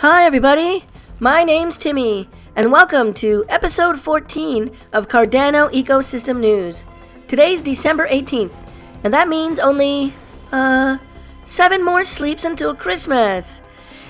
Hi everybody, my name's Timmy, and welcome to episode 14 of Cardano Ecosystem News. Today's December 18th, and that means only, 7 more sleeps until Christmas.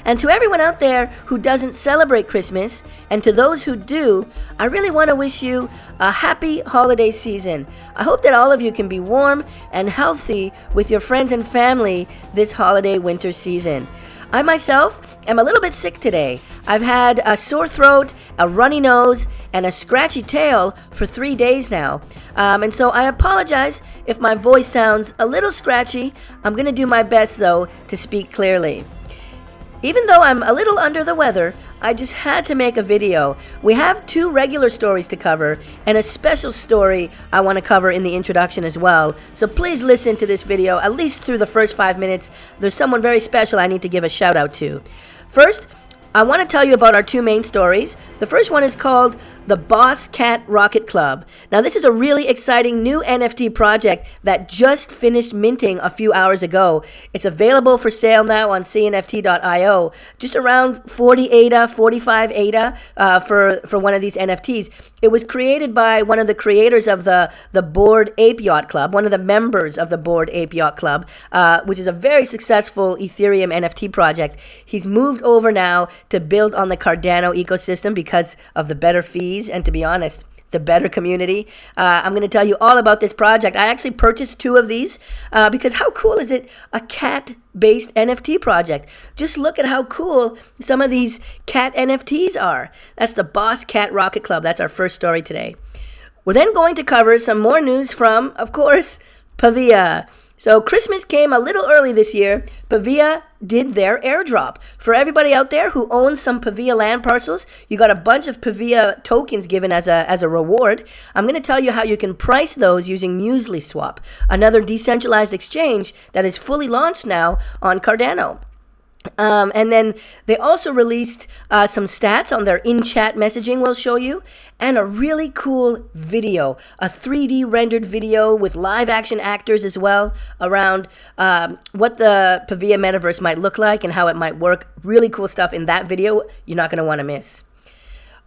And to everyone out there who doesn't celebrate Christmas, and to those who do, I really want to wish you a happy holiday season. I hope that all of you can be warm and healthy with your friends and family this holiday winter season. I myself am a little bit sick today. I've had a sore throat, a runny nose, and a scratchy tail for 3 days now. And so I apologize if my voice sounds a little scratchy. I'm going to do my best, though, to speak clearly. Even though I'm a little under the weather, I just had to make a video. We have 2 regular stories to cover and a special story I want to cover in the introduction as well. So please listen to this video, at least through the first 5 minutes. There's someone very special I need to give a shout out to. First, I want to tell you about our 2 main stories. The first one is called the Boss Cat Rocket Club. Now, this is a really exciting new NFT project that just finished minting a few hours ago. It's available for sale now on cnft.io. Just around 40 ADA, 45 ADA for one of these NFTs. It was created by one of the creators of the Bored Ape Yacht Club, one of the members of the Bored Ape Yacht Club, which is a very successful Ethereum NFT project. He's moved over now to build on the Cardano ecosystem because of the better fees and, to be honest, the better community. I'm going to tell you all about this project. I actually purchased 2 of these because how cool is it? A cat-based NFT project. Just look at how cool some of these cat NFTs are. That's the Boss Cat Rocket Club. That's our first story today. We're then going to cover some more news from, of course, Pavia. So Christmas came a little early this year. Pavia did their airdrop. For everybody out there who owns some Pavia land parcels, you got a bunch of Pavia tokens given as a reward. I'm going to tell you how you can price those using MuesliSwap, another decentralized exchange that is fully launched now on Cardano. And then they also released some stats on their in-chat messaging we'll show you, and a really cool video, a 3D rendered video with live action actors as well around what the Pavia metaverse might look like and how it might work. Really cool stuff in that video you're not going to want to miss.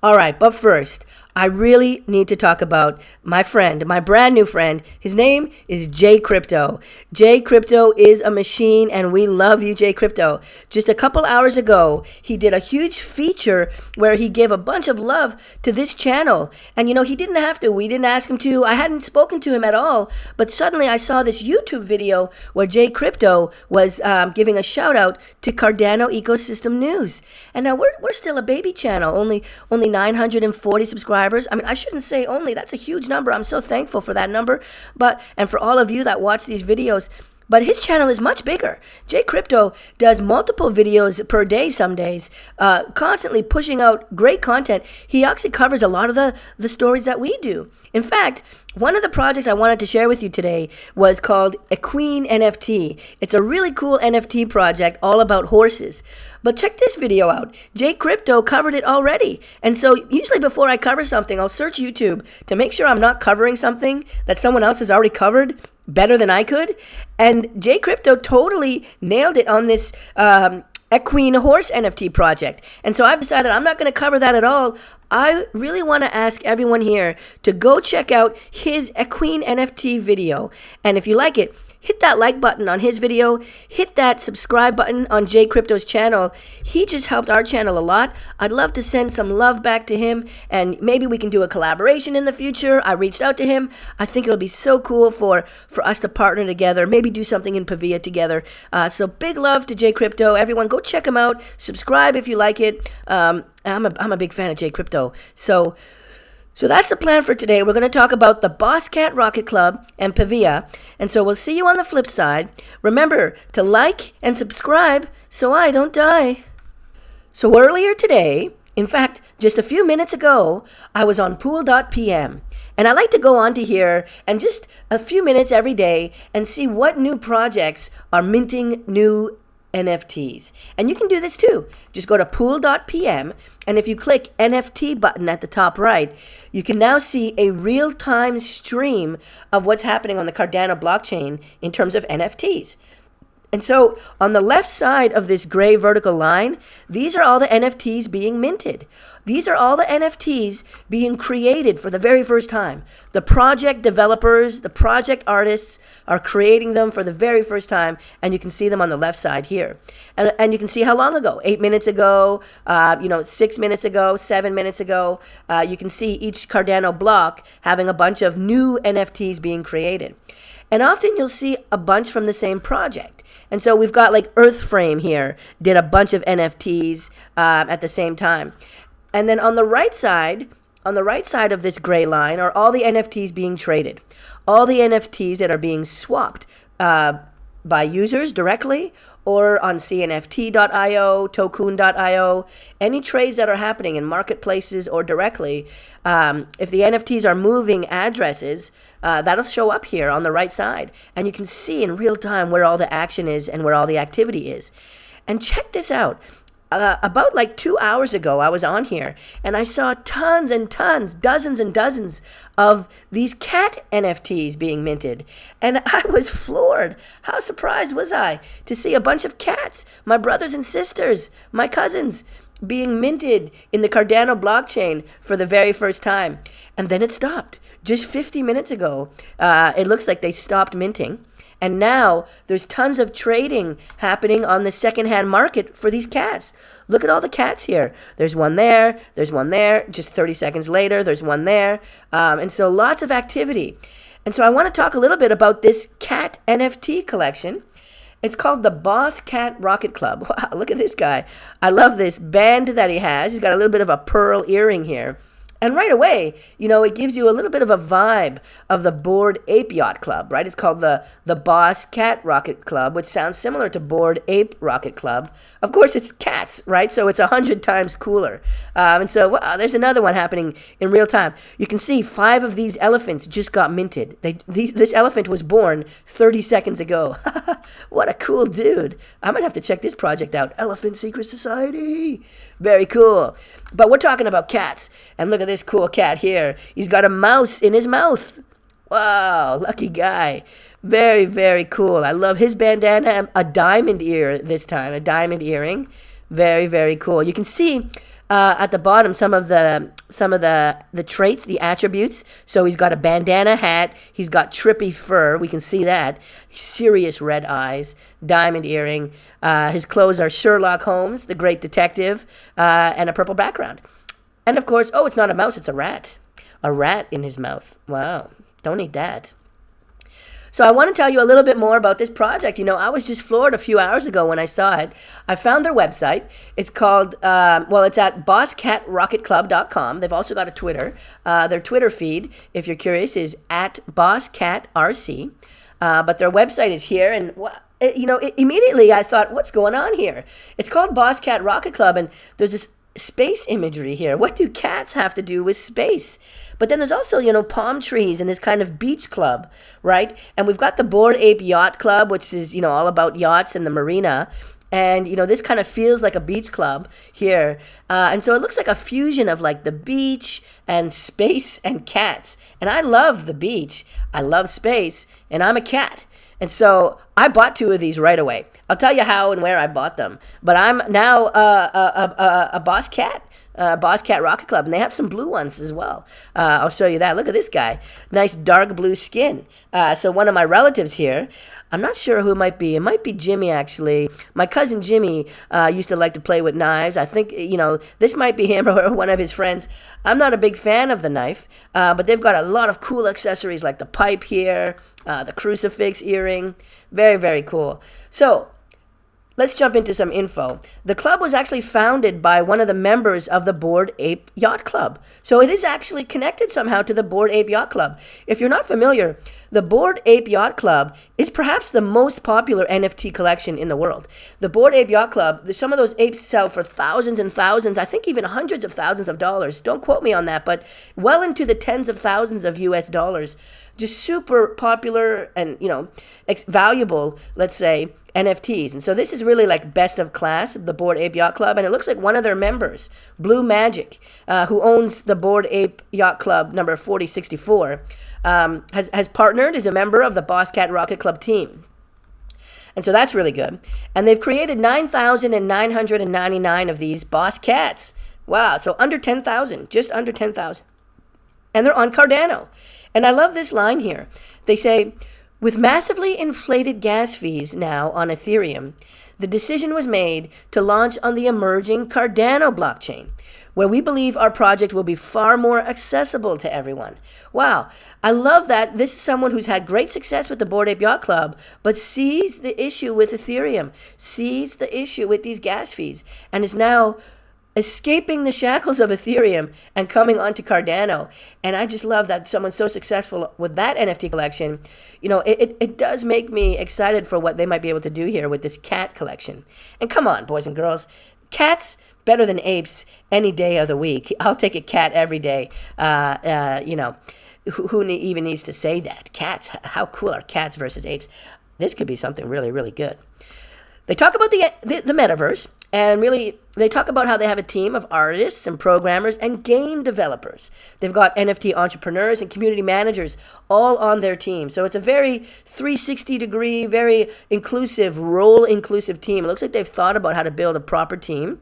All right, but first, I really need to talk about my friend, my brand new friend. His name is JCrypto. JCrypto is a machine, and we love you, JCrypto. Just a couple hours ago, he did a huge feature where he gave a bunch of love to this channel. And, you know, he didn't have to. We didn't ask him to. I hadn't spoken to him at all. But suddenly I saw this YouTube video where JCrypto was giving a shout out to Cardano Ecosystem News. And now we're still a baby channel, only 940 subscribers. I mean, I shouldn't say only. That's a huge number. I'm so thankful for that number. And for all of you that watch these videos. But his channel is much bigger. JCrypto does multiple videos per day some days, constantly pushing out great content. He actually covers a lot of the stories that we do. In fact, one of the projects I wanted to share with you today was called Equinne NFT. It's a really cool NFT project all about horses. But check this video out. JCrypto covered it already. And so usually before I cover something, I'll search YouTube to make sure I'm not covering something that someone else has already covered better than I could. And JCrypto totally nailed it on this Equine horse NFT project. And so I've decided I'm not going to cover that at all. I really want to ask everyone here to go check out his Equine NFT video. And if you like it, hit that like button on his video. Hit that subscribe button on JCrypto's channel. He just helped our channel a lot. I'd love to send some love back to him, and maybe we can do a collaboration in the future. I reached out to him. I think it'll be so cool for us to partner together, maybe do something in Pavia together. So big love to JCrypto. Everyone, go check him out. Subscribe if you like it. I'm a big fan of JCrypto. So that's the plan for today. We're going to talk about the Boss Cat Rocket Club and Pavia. And so we'll see you on the flip side. Remember to like and subscribe so I don't die. So earlier today, in fact, just a few minutes ago, I was on pool.pm. And I like to go on to here and just a few minutes every day and see what new projects are minting new NFTs. And you can do this too. Just go to pool.pm, and if you click NFT button at the top right, you can now see a real-time stream of what's happening on the Cardano blockchain in terms of NFTs. And so on the left side of this gray vertical line, these are all the NFTs being minted. These are all the NFTs being created for the very first time. The project developers, the project artists are creating them for the very first time, and you can see them on the left side here. And you can see how long ago, 8 minutes ago, 6 minutes ago, 7 minutes ago. You can see each Cardano block having a bunch of new NFTs being created. And often you'll see a bunch from the same project. And so we've got like Earthframe here, did a bunch of NFTs at the same time. And then on the right side of this gray line are all the NFTs being traded. All the NFTs that are being swapped by users directly or on cnft.io, tokoon.io, any trades that are happening in marketplaces or directly. If the NFTs are moving addresses, that'll show up here on the right side. And you can see in real time where all the action is and where all the activity is. And check this out. About like 2 hours ago, I was on here and I saw tons and tons, dozens and dozens of these cat NFTs being minted. And I was floored. How surprised was I to see a bunch of cats, my brothers and sisters, my cousins, being minted in the Cardano blockchain for the very first time. And then it stopped. Just 50 minutes ago, it looks like they stopped minting. And now there's tons of trading happening on the secondhand market for these cats. Look at all the cats here. There's one there. There's one there. Just 30 seconds later, there's one there. And so lots of activity. And so I want to talk a little bit about this cat NFT collection. It's called the Boss Cat Rocket Club. Wow, look at this guy. I love this band that he has. He's got a little bit of a pearl earring here. And right away, it gives you a little bit of a vibe of the Bored Ape Yacht Club, right? It's called the Boss Cat Rocket Club, which sounds similar to Bored Ape Rocket Club. Of course, it's cats, right? So it's 100 times cooler. And so wow, there's another one happening in real time. You can see 5 of these elephants just got minted. This elephant was born 30 seconds ago. What a cool dude. I might have to check this project out. Elephant Secret Society. Very cool. But we're talking about cats. And look at this cool cat here. He's got a mouse in his mouth. Wow, lucky guy. Very, very cool. I love his bandana. A diamond ear this time. A diamond earring. Very, very cool. You can see at the bottom some of the traits, the attributes. So he's got a bandana hat. He's got trippy fur. We can see that. Serious red eyes. Diamond earring. His clothes are Sherlock Holmes, the great detective, and a purple background. And of course, it's not a mouse, it's a rat. A rat in his mouth. Wow. Don't eat that. So I want to tell you a little bit more about this project. I was just floored a few hours ago when I saw it. I found their website. It's called, it's at bosscatrocketclub.com. They've also got a Twitter. Their Twitter feed, if you're curious, is at bosscatrc. But their website is here. And, immediately I thought, what's going on here? It's called Boss Cat Rocket Club, and there's this space imagery here. What do cats have to do with space? But then there's also, palm trees and this kind of beach club, right? And we've got the Bored Ape Yacht Club, which is, all about yachts and the marina. And, this kind of feels like a beach club here. And so it looks like a fusion of like the beach and space and cats. And I love the beach. I love space. And I'm a cat. And so I bought 2 of these right away. I'll tell you how and where I bought them. But I'm now a Boss Cat Rocket Club. And they have some blue ones as well. I'll show you that. Look at this guy. Nice dark blue skin. So one of my relatives here, I'm not sure who it might be. It might be Jimmy, actually. My cousin Jimmy used to like to play with knives. I think, this might be him or one of his friends. I'm not a big fan of the knife, but they've got a lot of cool accessories like the pipe here, the crucifix earring. Very, very cool. So let's jump into some info. The club was actually founded by one of the members of the Bored Ape Yacht Club. So it is actually connected somehow to the Bored Ape Yacht Club. If you're not familiar, the Bored Ape Yacht Club is perhaps the most popular NFT collection in the world. The Bored Ape Yacht Club, some of those apes sell for thousands and thousands, I think even hundreds of thousands of dollars. Don't quote me on that, but well into the tens of thousands of US dollars. Just super popular and, valuable, let's say, NFTs. And so this is really like best of class of the Bored Ape Yacht Club. And it looks like one of their members, Blue Magic, who owns the Bored Ape Yacht Club number 4064, has partnered as a member of the Boss Cat Rocket Club team. And so that's really good. And they've created 9,999 of these boss cats. Wow, so under 10,000, just under 10,000. And they're on Cardano. And I love this line here. They say, with massively inflated gas fees now on Ethereum, the decision was made to launch on the emerging Cardano blockchain, where we believe our project will be far more accessible to everyone. Wow, I love that this is someone who's had great success with the Bored Ape Yacht Club, but sees the issue with Ethereum, sees the issue with these gas fees, and is now escaping the shackles of Ethereum and coming onto Cardano. And I just love that someone's so successful with that NFT collection. You know, it does make me excited for what they might be able to do here with this cat collection. And come on, boys and girls, cats better than apes any day of the week. I'll take a cat every day. You know, who even needs to say that? Cats, how cool are cats versus apes? This could be something really, really good. They talk about the metaverse, and really they talk about how they have a team of artists and programmers and game developers. They've got NFT entrepreneurs and community managers all on their team. So it's a very 360-degree, very inclusive, role-inclusive team. It looks like they've thought about how to build a proper team.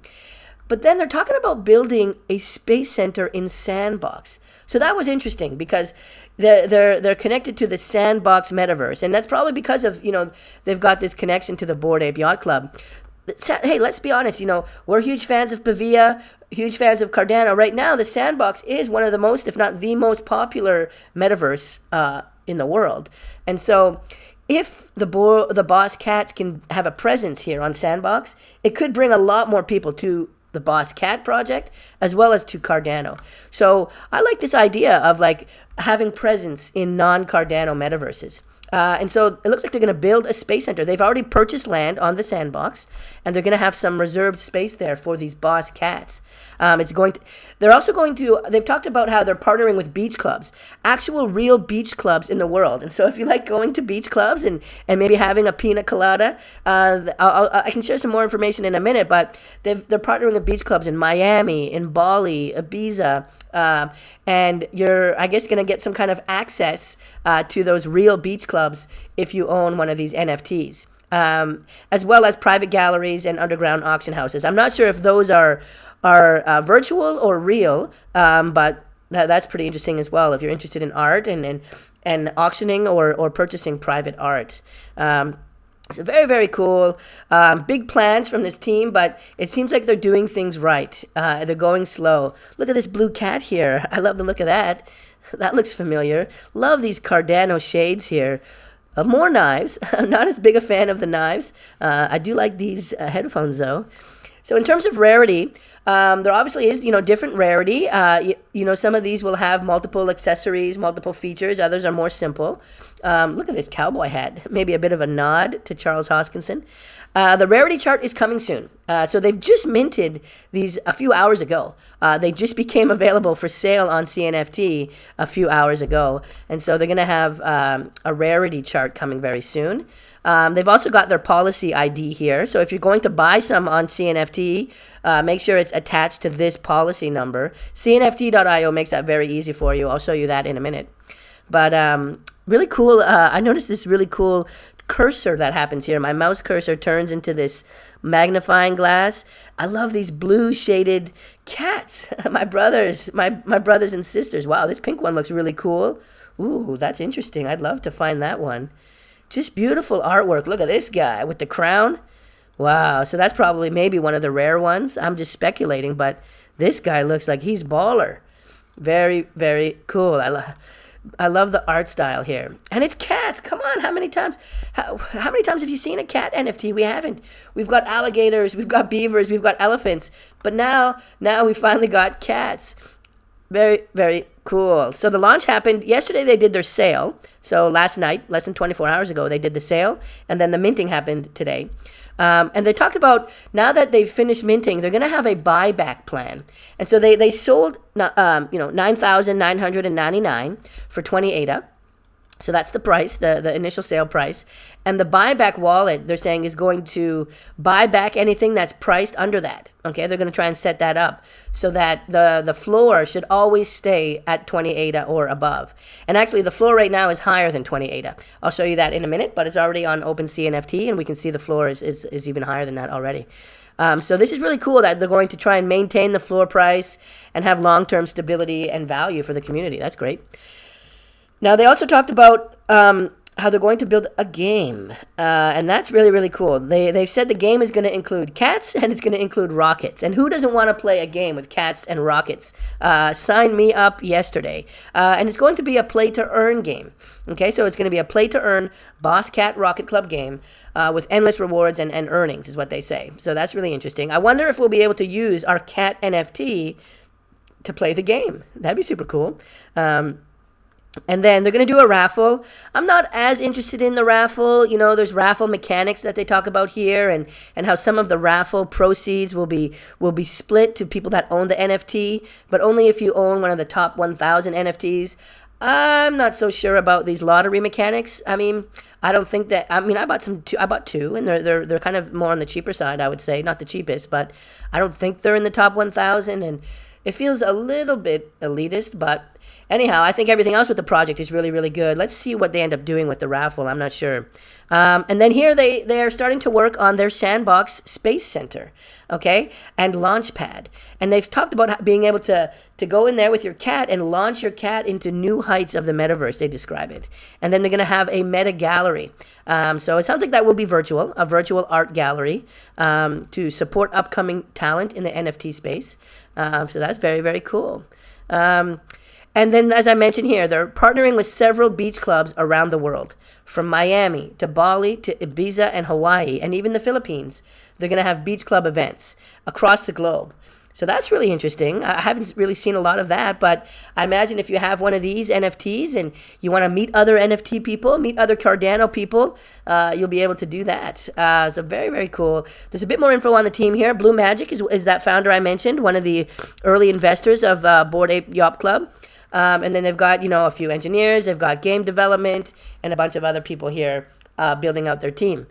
But then they're talking about building a space center in Sandbox. So that was interesting because they're connected to the Sandbox metaverse, and that's probably because of, you know, they've got this connection to the Bored Ape Yacht Club. Hey, let's be honest, you know, we're huge fans of Pavia, huge fans of Cardano. Right now, the Sandbox is one of the most, if not the most popular metaverse in the world. And so if the Boss Cats can have a presence here on Sandbox, it could bring a lot more people to the Boss Cat project, as well as to Cardano. So I like this idea of like having presence in non-Cardano metaverses. And so it looks like they're going to build a space center. They've already purchased land on the Sandbox, and they're going to have some reserved space there for these Boss Cats. They're also going to, they've talked about how they're partnering with beach clubs, actual real beach clubs in the world. And so if you like going to beach clubs and maybe having a pina colada, I can share some more information in a minute, but they're partnering with beach clubs in Miami, in Bali, Ibiza, and you're, I guess, going to get some kind of access to those real beach clubs if you own one of these NFTs, as well as private galleries and underground auction houses. I'm not sure if those are virtual or real, but that's pretty interesting as well if you're interested in art and auctioning or purchasing private art. So very, very cool. Big plans from this team, but it seems like they're doing things right. They're going slow. Look at this blue cat here. I love the look of that. That looks familiar. Love these Cardano shades here. More knives. I'm not as big a fan of the knives. I do like these headphones, though. So in terms of rarity, there obviously is, different rarity. Some of these will have multiple accessories, multiple features. Others are more simple. Look at this cowboy hat. Maybe a bit of a nod to Charles Hoskinson. The rarity chart is coming soon. So they've just minted these a few hours ago. They just became available for sale on CNFT a few hours ago. And so they're going to have a rarity chart coming very soon. They've also got their policy ID here. So if you're going to buy some on CNFT, make sure it's attached to this policy number. CNFT.io makes that very easy for you. I'll show you that in a minute. But really cool. I noticed this really cool cursor that happens here. My mouse cursor turns into this magnifying glass. I love these blue shaded cats. My brothers and sisters. Wow, this pink one looks really cool. Ooh, that's interesting. I'd love to find that one. Just beautiful artwork. Look at this guy with the crown. Wow, so that's probably maybe one of the rare ones. I'm just speculating, but this guy looks like he's baller. Very, very cool. I love the art style here. And it's cats. Come on, how many times have you seen a cat NFT? We haven't. We've got alligators, we've got beavers, we've got elephants. But now we finally got cats. Very, very cool. So the launch happened yesterday. They did their sale. So last night, less than 24 hours ago, they did the sale. And then the minting happened today. And they talked about now that they've finished minting, they're going to have a buyback plan. And so they sold 9,999 for 20 ADA. So that's the price, the initial sale price. And the buyback wallet, they're saying, is going to buy back anything that's priced under that. Okay, they're going to try and set that up so that the floor should always stay at 20 ADA or above. And actually, the floor right now is higher than 20 ADA. I'll show you that in a minute, but it's already on OpenSea NFT, and we can see the floor is even higher than that already. So this is really cool that they're going to try and maintain the floor price and have long-term stability and value for the community. That's great. Now, they also talked about how they're going to build a game, and that's really, really cool. They've said the game is going to include cats and it's going to include rockets. And who doesn't want to play a game with cats and rockets? Sign me up yesterday. And it's going to be a play-to-earn game. Okay, so it's going to be a play-to-earn Boss Cat Rocket Club game with endless rewards and earnings is what they say. So that's really interesting. I wonder if we'll be able to use our cat NFT to play the game. That'd be super cool. And then they're going to do a raffle. I'm not as interested in the raffle. You know, there's raffle mechanics that they talk about here, and how some of the raffle proceeds will be split to people that own the NFT, but only if you own one of the top 1,000 NFTs. I'm not so sure about these lottery mechanics. I mean, I don't think that. I mean, I bought two, and they're kind of more on the cheaper side, I would say, not the cheapest, but I don't think they're in the top 1,000, and it feels a little bit elitist, but anyhow, I think everything else with the project is really, really good. Let's see what they end up doing with the raffle. I'm not sure. And then here they are starting to work on their Sandbox Space Center, okay, and Launchpad. And they've talked about being able to go in there with your cat and launch your cat into new heights of the metaverse, they describe it. And then they're going to have a meta gallery. So it sounds like that will be virtual, a virtual art gallery to support upcoming talent in the NFT space. So that's very, very cool. And then, as I mentioned here, they're partnering with several beach clubs around the world, from Miami to Bali to Ibiza and Hawaii, and even the Philippines. They're going to have beach club events across the globe. So that's really interesting. I haven't really seen a lot of that, but I imagine if you have one of these NFTs and you want to meet other NFT people, meet other Cardano people, you'll be able to do that. So very, very cool. There's a bit more info on the team here. Blue Magic is that founder I mentioned, one of the early investors of Bored Ape Yacht Club. And then they've got, a few engineers, they've got game development, and a bunch of other people here building out their team.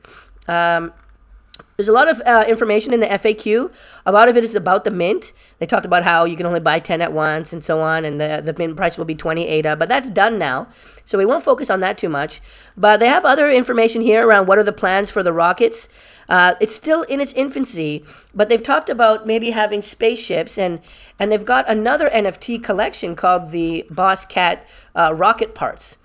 There's a lot of information in the FAQ. A lot of it is about the mint. They talked about how you can only buy 10 at once and so on, and the mint price will be 20 ADA, but that's done now, so we won't focus on that too much. But they have other information here around what are the plans for the rockets. It's still in its infancy, but they've talked about maybe having spaceships, and they've got another NFT collection called the Boss Cat rocket parts.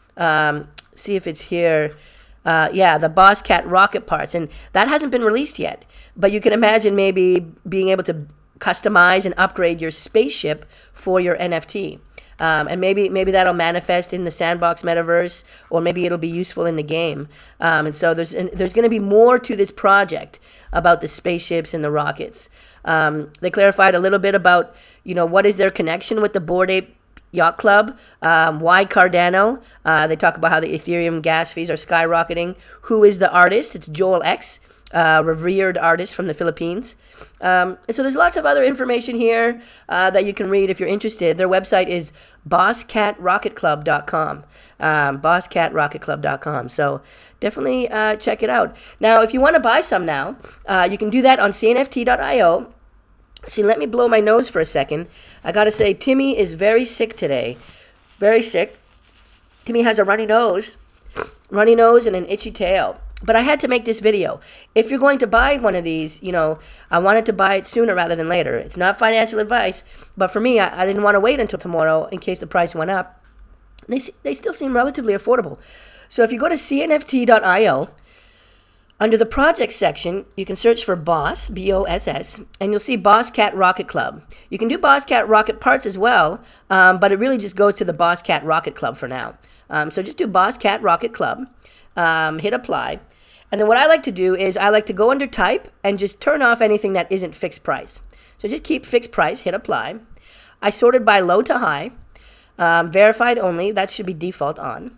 See if it's here. The Boss Cat rocket parts, and that hasn't been released yet. But you can imagine maybe being able to customize and upgrade your spaceship for your NFT. And maybe that'll manifest in the Sandbox metaverse, or maybe it'll be useful in the game. And so there's going to be more to this project about the spaceships and the rockets. They clarified a little bit about, what is their connection with the Bored Ape Yacht Club, why Cardano. They talk about how the Ethereum gas fees are skyrocketing. Who is the artist? It's Joel X, revered artist from the Philippines. So there's lots of other information here that you can read if you're interested. Their website is bosscatrocketclub.com. Bosscatrocketclub.com. So definitely check it out. Now, if you want to buy some now, you can do that on cnft.io. See, let me blow my nose for a second. I gotta say, Timmy is very sick today. Very sick. Timmy has a runny nose and an itchy tail. But I had to make this video. If you're going to buy one of these, I wanted to buy it sooner rather than later. It's not financial advice, but for me, I didn't want to wait until tomorrow in case the price went up. They still seem relatively affordable. So if you go to cnft.io, under the project section, you can search for Boss, B-O-S-S, and you'll see Boss Cat Rocket Club. You can do Boss Cat Rocket Parts as well, but it really just goes to the Boss Cat Rocket Club for now. So just do Boss Cat Rocket Club, hit apply, and then what I like to do is I like to go under type and just turn off anything that isn't fixed price. So just keep fixed price, hit apply. I sorted by low to high, verified only, that should be default on.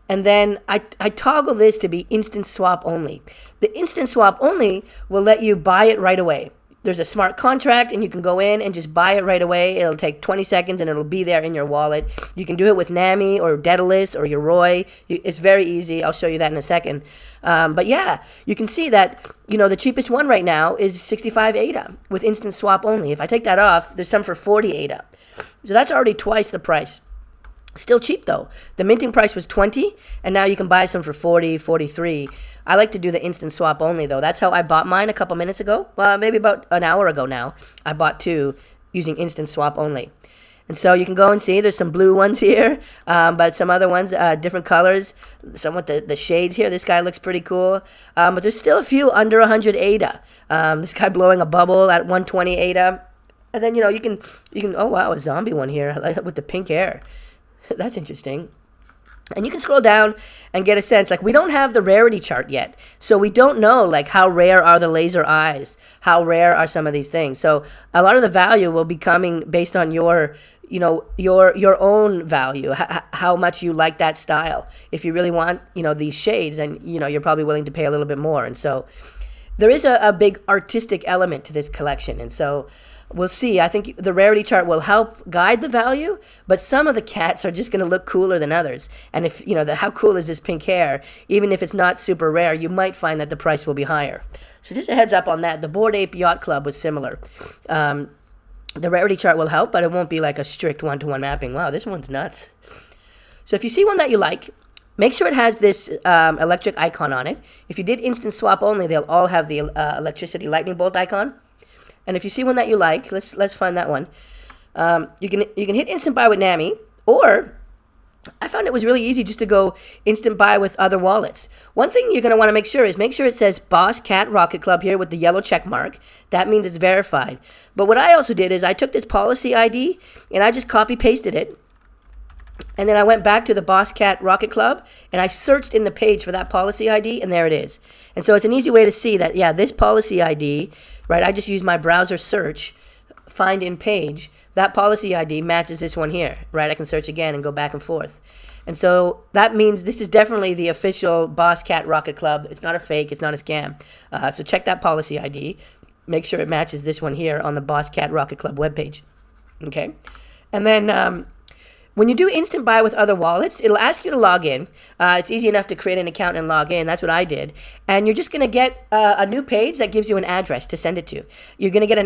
And then I toggle this to be instant swap only. The instant swap only will let you buy it right away. there's a smart contract, and you can go in and just buy it right away. It'll take 20 seconds, and it'll be there in your wallet. You can do it with NAMI or Daedalus or Yoroi. It's very easy. I'll show you that in a second. But yeah, you can see that, the cheapest one right now is 65 ADA with instant swap only. If I take that off, there's some for 40 ADA. So that's already twice the price. Still cheap though. The minting price was 20, and now you can buy some for 40, 43. I like to do the instant swap only though. That's how I bought mine a couple minutes ago. Well, maybe about an hour ago now. I bought 2 using instant swap only. And so you can go and see there's some blue ones here, but some other ones, different colors. Some with the shades here. This guy looks pretty cool. But there's still a few under 100 ADA. This guy blowing a bubble at 120 ADA. And then, you can, oh wow, a zombie one here with the pink hair. That's interesting. And you can scroll down and get a sense. Like, we don't have the rarity chart yet. So we don't know, like, how rare are the laser eyes? How rare are some of these things? So a lot of the value will be coming based on your own value, how much you like that style. If you really want, these shades, and, you're probably willing to pay a little bit more. And so there is a big artistic element to this collection. And so we'll see. I think the rarity chart will help guide the value, but some of the cats are just going to look cooler than others. And if, how cool is this pink hair? Even if it's not super rare, you might find that the price will be higher. So just a heads up on that. The Bored Ape Yacht Club was similar. The rarity chart will help, but it won't be like a strict one-to-one mapping. Wow, this one's nuts. So if you see one that you like, make sure it has this electric icon on it. If you did instant swap only, they'll all have the electricity lightning bolt icon. And if you see one that you like, let's find that one. You can hit instant buy with NAMI, or I found it was really easy just to go instant buy with other wallets. One thing you're going to want to make sure it says Boss Cat Rocket Club here with the yellow check mark. That means it's verified. But what I also did is I took this policy ID and I just copy pasted it. And then I went back to the Boss Cat Rocket Club and I searched in the page for that policy ID, and there it is. And so it's an easy way to see that, yeah, this policy ID, right, I just used my browser search, find in page, that policy ID matches this one here, right? I can search again and go back and forth. And so that means this is definitely the official Boss Cat Rocket Club. It's not a fake, it's not a scam. So check that policy ID. Make sure it matches this one here on the Boss Cat Rocket Club webpage. Okay? And then when you do instant buy with other wallets, it'll ask you to log in. It's easy enough to create an account and log in. That's what I did. And you're just going to get a new page that gives you an address to send it to. You're going to get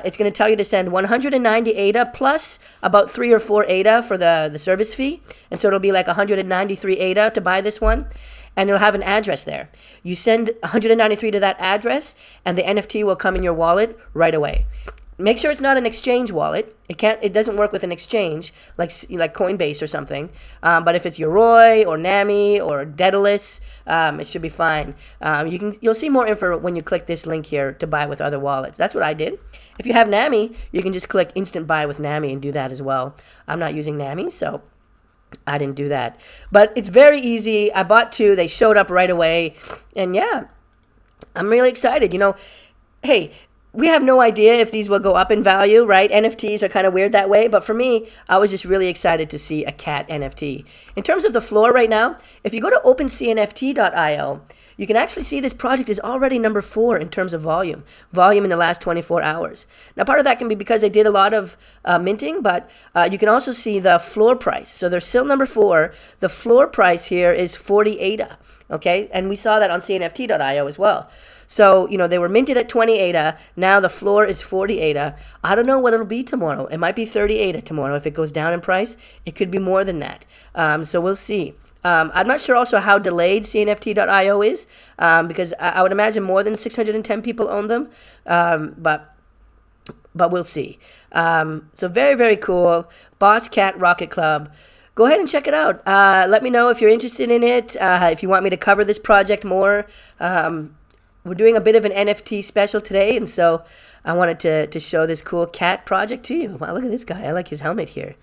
it's going to tell you to send 190 ADA plus about 3 or 4 ADA for the service fee. And so it'll be like 193 ADA to buy this one. And it'll have an address there. You send 193 to that address, and the NFT will come in your wallet right away. Make sure it's not an exchange wallet. It doesn't work with an exchange like Coinbase or something. But if it's Yoroi or NAMI or Daedalus, it should be fine. You'll see more info when you click this link here to buy with other wallets. That's what I did. If you have NAMI, you can just click instant buy with NAMI and do that as well. I'm not using NAMI, so I didn't do that. But it's very easy. I bought 2. They showed up right away. And yeah, I'm really excited. Hey, we have no idea if these will go up in value, right? NFTs are kind of weird that way. But for me, I was just really excited to see a cat NFT. In terms of the floor right now, if you go to OpenSeaNFT.io, you can actually see this project is already number 4 in terms of volume in the last 24 hours. Now, part of that can be because they did a lot of minting, but you can also see the floor price. So they're still number 4. The floor price here is 40 ADA, okay? And we saw that on CNFT.io as well. So, they were minted at 20 ADA. Now the floor is 40 ADA. I don't know what it'll be tomorrow. It might be 30 ADA tomorrow. If it goes down in price, it could be more than that. So we'll see. I'm not sure also how delayed CNFT.io is, because I would imagine more than 610 people own them. But we'll see. So very, very cool. Boss Cat Rocket Club. Go ahead and check it out. Let me know if you're interested in it, if you want me to cover this project more. We're doing a bit of an NFT special today, and so I wanted to show this cool cat project to you. Wow, look at this guy. I like his helmet here.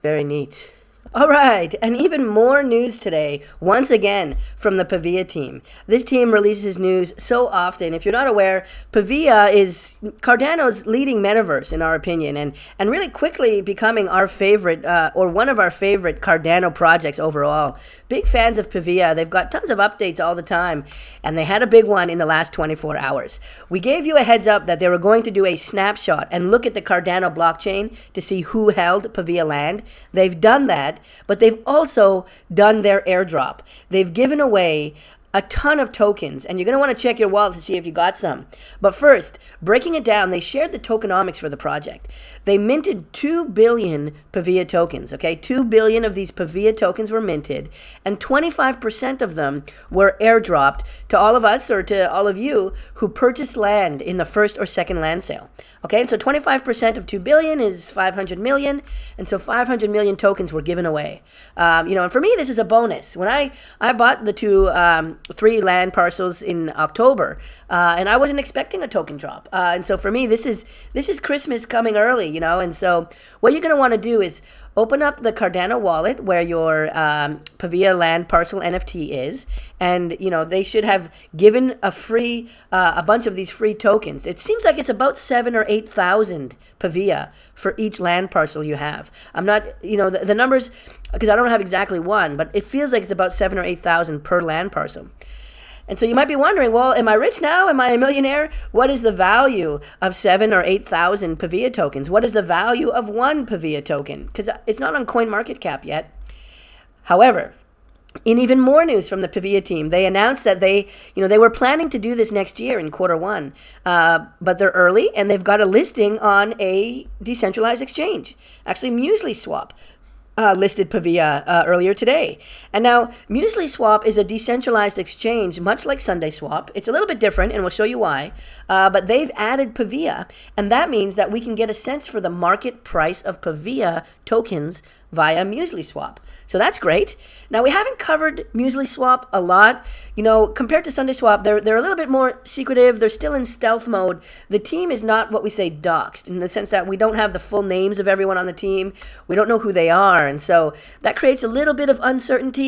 Very neat. All right, and even more news today, once again, from the Pavia team. This team releases news so often. If you're not aware, Pavia is Cardano's leading metaverse, in our opinion, and really quickly becoming our favorite, or one of our favorite Cardano projects overall. Big fans of Pavia. They've got tons of updates all the time, and they had a big one in the last 24 hours. We gave you a heads up that they were going to do a snapshot and look at the Cardano blockchain to see who held Pavia land. They've done that. But they've also done their airdrop. They've given away a ton of tokens, and you're going to want to check your wallet to see if you got some. But first, breaking it down, they shared the tokenomics for the project. They minted 2 billion Pavia tokens, okay? 2 billion of these Pavia tokens were minted, and 25% of them were airdropped to all of us or to all of you who purchased land in the first or second land sale. Okay, and so 25% of 2 billion is 500 million, and so 500 million tokens were given away. And for me, this is a bonus. When I bought the 3 land parcels in October, and I wasn't expecting a token drop. And so for me, this is Christmas coming early, and so what you're going to want to do is open up the Cardano wallet where your Pavia land parcel NFT is, and they should have given a bunch of these free tokens. It seems like it's about 7,000 or 8,000 Pavia for each land parcel you have. I'm not, the numbers, because I don't have exactly one, but it feels like it's about 7,000 or 8,000 per land parcel. And so you might be wondering, well, am I rich now? Am I a millionaire? What is the value of 7,000 or 8,000 Pavia tokens? What is the value of one Pavia token? Because it's not on CoinMarketCap yet. However, in even more news from the Pavia team, they announced that they were planning to do this next year in Q1, but they're early and they've got a listing on a decentralized exchange, actually MuesliSwap. Listed Pavia earlier today. And now, MuesliSwap is a decentralized exchange, much like SundaySwap. It's a little bit different, and we'll show you why. But they've added Pavia, and that means that we can get a sense for the market price of Pavia tokens via MuesliSwap. So that's great. Now, we haven't covered MuesliSwap a lot. Compared to SundaySwap, they're a little bit more secretive. They're still in stealth mode. The team is not what we say doxed, in the sense that we don't have the full names of everyone on the team. We don't know who they are. And so that creates a little bit of uncertainty,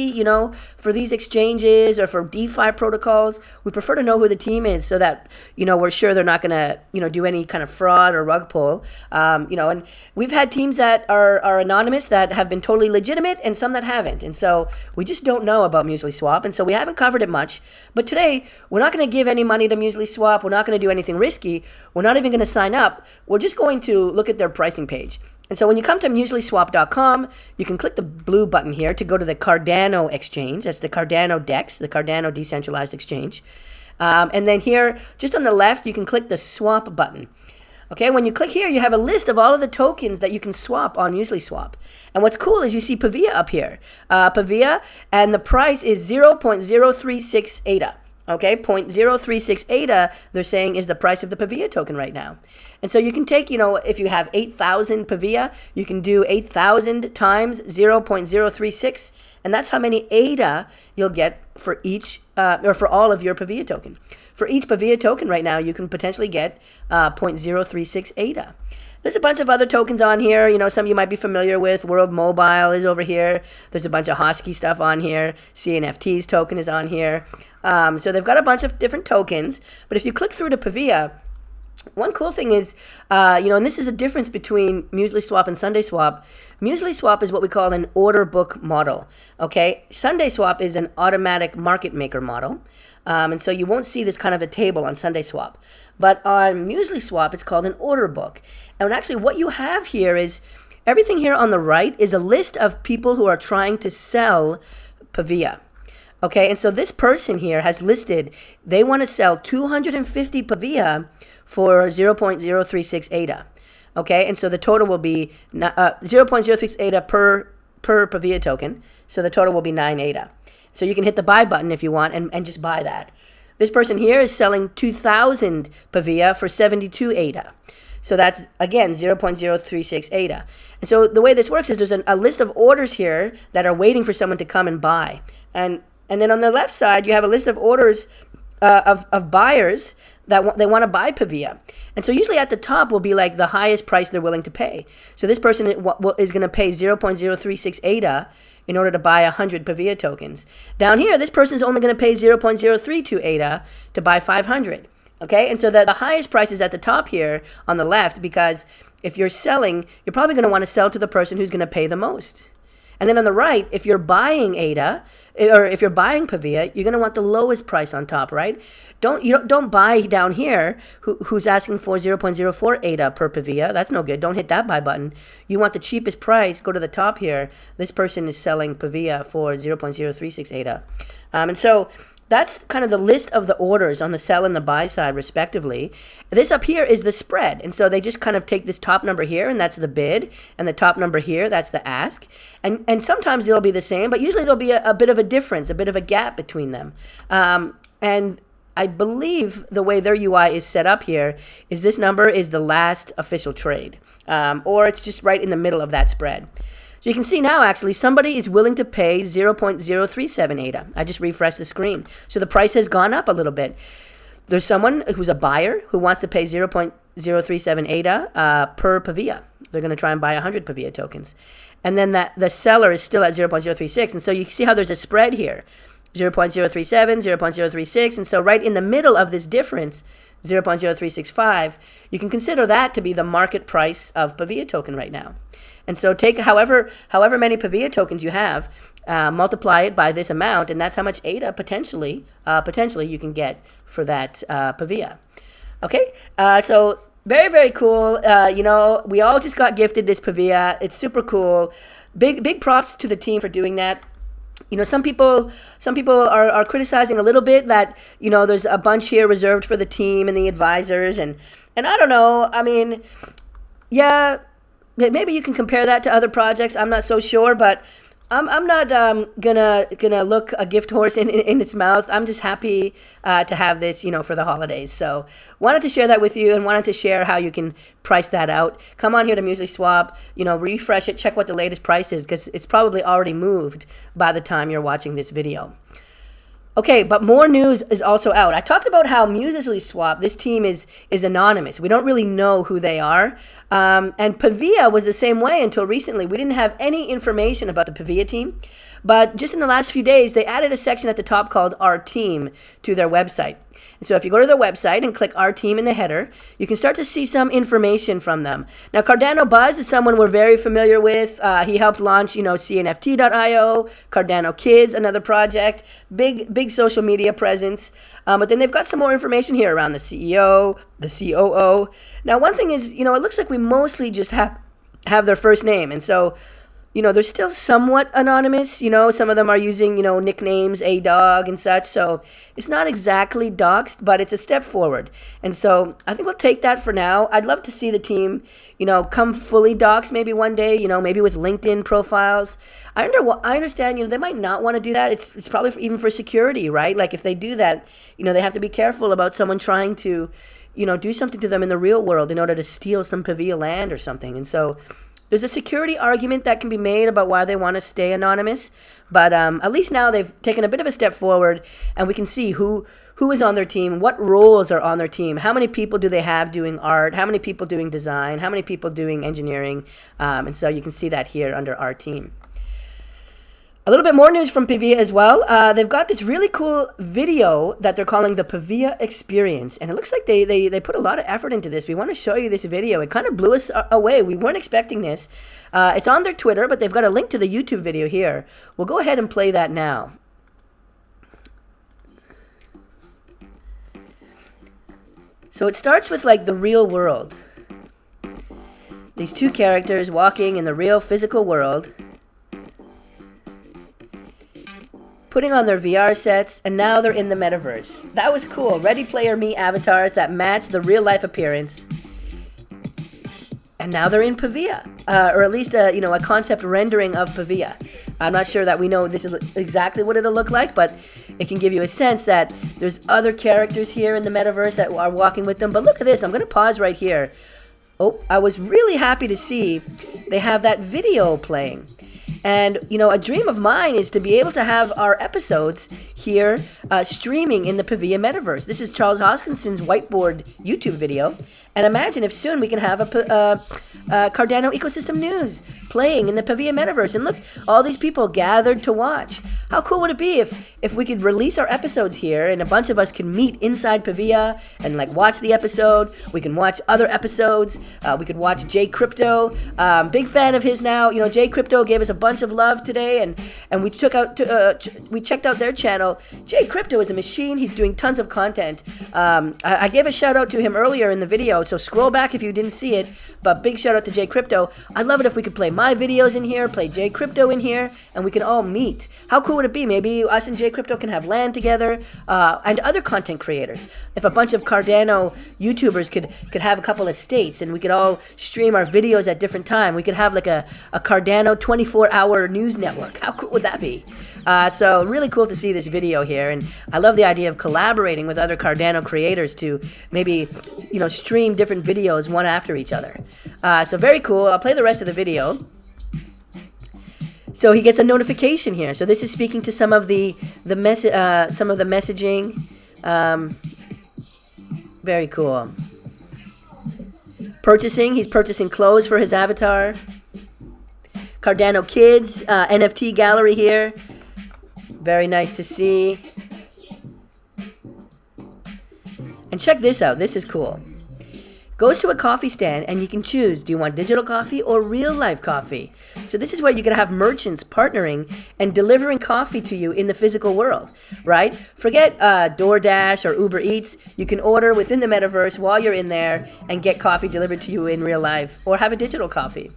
for these exchanges or for DeFi protocols. We prefer to know who the team is so that, we're sure they're not going to, do any kind of fraud or rug pull. And we've had teams that are anonymous that have been totally legitimate and some that haven't. And so we just don't know about MuesliSwap. And so we haven't covered it much. But today, we're not going to give any money to MuesliSwap. We're not going to do anything risky. We're not even going to sign up. We're just going to look at their pricing page. And so when you come to MuesliSwap.com, you can click the blue button here to go to the Cardano exchange. That's the Cardano DEX, the Cardano Decentralized Exchange. And then here, just on the left, you can click the swap button. Okay, when you click here, you have a list of all of the tokens that you can swap on MuesliSwap. And what's cool is you see Pavia up here. Pavia, and the price is 0.036 ADA. Okay, 0.036 ADA, they're saying, is the price of the Pavia token right now. And so you can take, if you have 8,000 Pavia, you can do 8,000 times 0.036, and that's how many ADA you'll get for each, or for all of your Pavia token. For each Pavia token right now, you can potentially get 0.036 ADA. There's a bunch of other tokens on here. Some you might be familiar with. World Mobile is over here. There's a bunch of Hosky stuff on here. CNFT's token is on here. So they've got a bunch of different tokens. But if you click through to Pavia, one cool thing is, and this is a difference between MuesliSwap and SundaySwap. MuesliSwap is what we call an order book model. Okay, SundaySwap is an automatic market maker model. And so you won't see this kind of a table on SundaySwap. But on MuesliSwap, it's called an order book. And actually what you have here is, everything here on the right is a list of people who are trying to sell Pavia. Okay, and so this person here has listed, they want to sell 250 Pavia for 0.036 ADA. Okay, and so the total will be 0.036 ADA per Pavia token. So the total will be 9 ADA. So you can hit the buy button if you want and just buy that. This person here is selling 2,000 Pavia for 72 ADA. So that's, again, 0.036 ADA. And so the way this works is there's a list of orders here that are waiting for someone to come and buy. And then on the left side, you have a list of orders of buyers that they want to buy Pavia. And so usually at the top will be like the highest price they're willing to pay. So this person is going to pay 0.036 ADA in order to buy 100 Pavia tokens. Down here, this person is only going to pay 0.032 ADA to buy 500. Okay, and so the highest price is at the top here on the left, because if you're selling, you're probably going to want to sell to the person who's going to pay the most. And then on the right, if you're buying ADA, or if you're buying Pavia, you're going to want the lowest price on top, right? Don't buy down here who's asking for 0.04 ADA per Pavia. That's no good. Don't hit that buy button. You want the cheapest price. Go to the top here. This person is selling Pavia for 0.036 ADA. And so that's kind of the list of the orders on the sell and the buy side, respectively. This up here is the spread. And so they just kind of take this top number here, and that's the bid, and the top number here, that's the ask. And sometimes they'll be the same, but usually there'll be a bit of a difference, a bit of a gap between them. And I believe the way their UI is set up here is this number is the last official trade, or it's just right in the middle of that spread. So you can see now, actually, somebody is willing to pay 0.037 ADA. I just refreshed the screen. So the price has gone up a little bit. There's someone who's a buyer who wants to pay 0.037 ADA per Pavia. They're going to try and buy 100 Pavia tokens. And then the seller is still at 0.036. And so you see how there's a spread here. 0.037, 0.036. And so right in the middle of this difference, 0.0365, you can consider that to be the market price of Pavia token right now. And so take however many Pavia tokens you have, multiply it by this amount, and that's how much ADA potentially you can get for that Pavia. Okay, so very, very cool. You know, we all just got gifted this Pavia. It's super cool. Big props to the team for doing that. You know, some people are criticizing a little bit that, you know, there's a bunch here reserved for the team and the advisors, and I don't know. I mean, yeah. Maybe you can compare that to other projects. I'm not so sure, but I'm not gonna look a gift horse in its mouth. I'm just happy to have this, you know, for the holidays. So wanted to share that with you, and wanted to share how you can price that out. Come on here to MuesliSwap, you know, refresh it, check what the latest price is, because it's probably already moved by the time you're watching this video. Okay, but more news is also out. I talked about how MuesliSwap, this team is anonymous. We don't really know who they are. And Pavia was the same way until recently. We didn't have any information about the Pavia team. But just in the last few days, they added a section at the top called Our Team to their website. And so if you go to their website and click Our Team in the header, you can start to see some information from them. Now, Cardano Buzz is someone we're very familiar with. He helped launch, you know, CNFT.io, Cardano Kids, another project, big social media presence. But then they've got some more information here around the CEO, the COO. Now, one thing is, you know, it looks like we mostly just have their first name. And so, you know, they're still somewhat anonymous. You know, some of them are using, you know, nicknames, A-Dog and such. So it's not exactly doxed, but it's a step forward. And so I think we'll take that for now. I'd love to see the team, you know, come fully doxed maybe one day, you know, maybe with LinkedIn profiles. I understand, you know, they might not want to do that. It's probably even for security, right? Like if they do that, you know, they have to be careful about someone trying to, you know, do something to them in the real world in order to steal some Pavia land or something. And so there's a security argument that can be made about why they want to stay anonymous, but at least now they've taken a bit of a step forward, and we can see who is on their team, what roles are on their team, how many people do they have doing art, how many people doing design, how many people doing engineering, and so you can see that here under Our Team. A little bit more news from Pavia as well. They've got this really cool video that they're calling the Pavia Experience. And it looks like they put a lot of effort into this. We want to show you this video. It kind of blew us away. We weren't expecting this. It's on their Twitter, but they've got a link to the YouTube video here. We'll go ahead and play that now. So it starts with like the real world. These two characters walking in the real physical world, putting on their VR sets, and now they're in the metaverse. That was cool. Ready Player Me avatars that match the real-life appearance. And now they're in Pavia, or at least you know, a concept rendering of Pavia. I'm not sure that we know this is exactly what it'll look like, but it can give you a sense that there's other characters here in the metaverse that are walking with them. But look at this. I'm going to pause right here. Oh, I was really happy to see they have that video playing. And, you know, a dream of mine is to be able to have our episodes here streaming in the Pavia metaverse. This is Charles Hoskinson's whiteboard YouTube video. And imagine if soon we can have a Cardano Ecosystem news playing in the Pavia metaverse. And look, all these people gathered to watch. How cool would it be if we could release our episodes here and a bunch of us can meet inside Pavia and like watch the episode. We can watch other episodes. We could watch JCrypto. Big fan of his now. You know, JCrypto gave us a bunch of love today, and we we checked out their channel. JCrypto is a machine. He's doing tons of content. I gave a shout out to him earlier in the video, so scroll back if you didn't see it. But big shout out to JCrypto. I'd love it if we could play my videos in here, play JCrypto in here, and we can all meet. How cool would it be? Maybe us and JCrypto can have LAN together, and other content creators. If a bunch of Cardano YouTubers could have a couple of states, and we could all stream our videos at different time. We could have like a Cardano 24-hour news network. How cool would that be? So really cool to see this video here, and I love the idea of collaborating with other Cardano creators to maybe, you know, stream different videos one after each other. So very cool. I'll play the rest of the video. So he gets a notification here. So this is speaking to some of the messaging. Very cool. Purchasing. He's purchasing clothes for his avatar. Cardano Kids NFT gallery here. Very nice to see. And check this out. This is cool. Goes to a coffee stand and you can choose, do you want digital coffee or real life coffee? So this is where you're going to have merchants partnering and delivering coffee to you in the physical world, right? Forget DoorDash or Uber Eats. You can order within the metaverse while you're in there and get coffee delivered to you in real life, or have a digital coffee.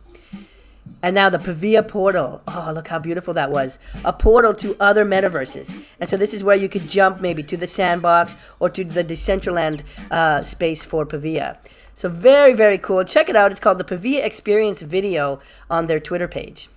And now the Pavia portal. Oh, look how beautiful that was. A portal to other metaverses. And so this is where you could jump maybe to the sandbox or to the Decentraland space for Pavia. So very, very cool. Check it out. It's called the Pavia Experience video on their Twitter page.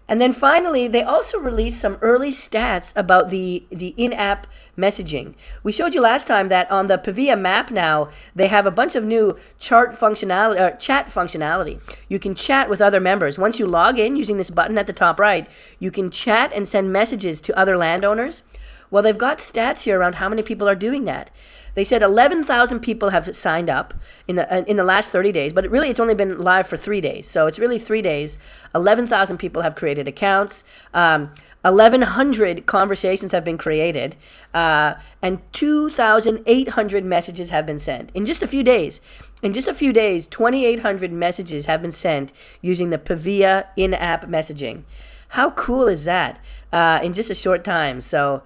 And then finally, they also released some early stats about the in-app messaging. We showed you last time that on the Pavia map now, they have a bunch of new chat functionality. You can chat with other members. Once you log in using this button at the top right, you can chat and send messages to other landowners. Well, they've got stats here around how many people are doing that. They said 11,000 people have signed up in the last 30 days, but it's only been live for 3 days. So it's really 3 days. 11,000 people have created accounts. 1,100 conversations have been created, and 2,800 messages have been sent in just a few days. In just a few days, 2,800 messages have been sent using the Pavia in-app messaging. How cool is that? In just a short time. So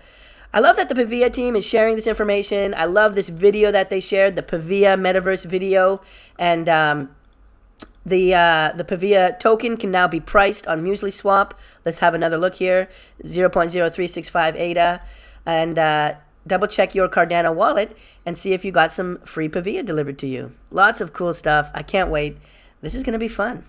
I love that the Pavia team is sharing this information. I love this video that they shared, the Pavia Metaverse video. And the Pavia token can now be priced on MuesliSwap. Let's have another look here, 0.0365 ADA. And double check your Cardano wallet and see if you got some free Pavia delivered to you. Lots of cool stuff. I can't wait. This is going to be fun.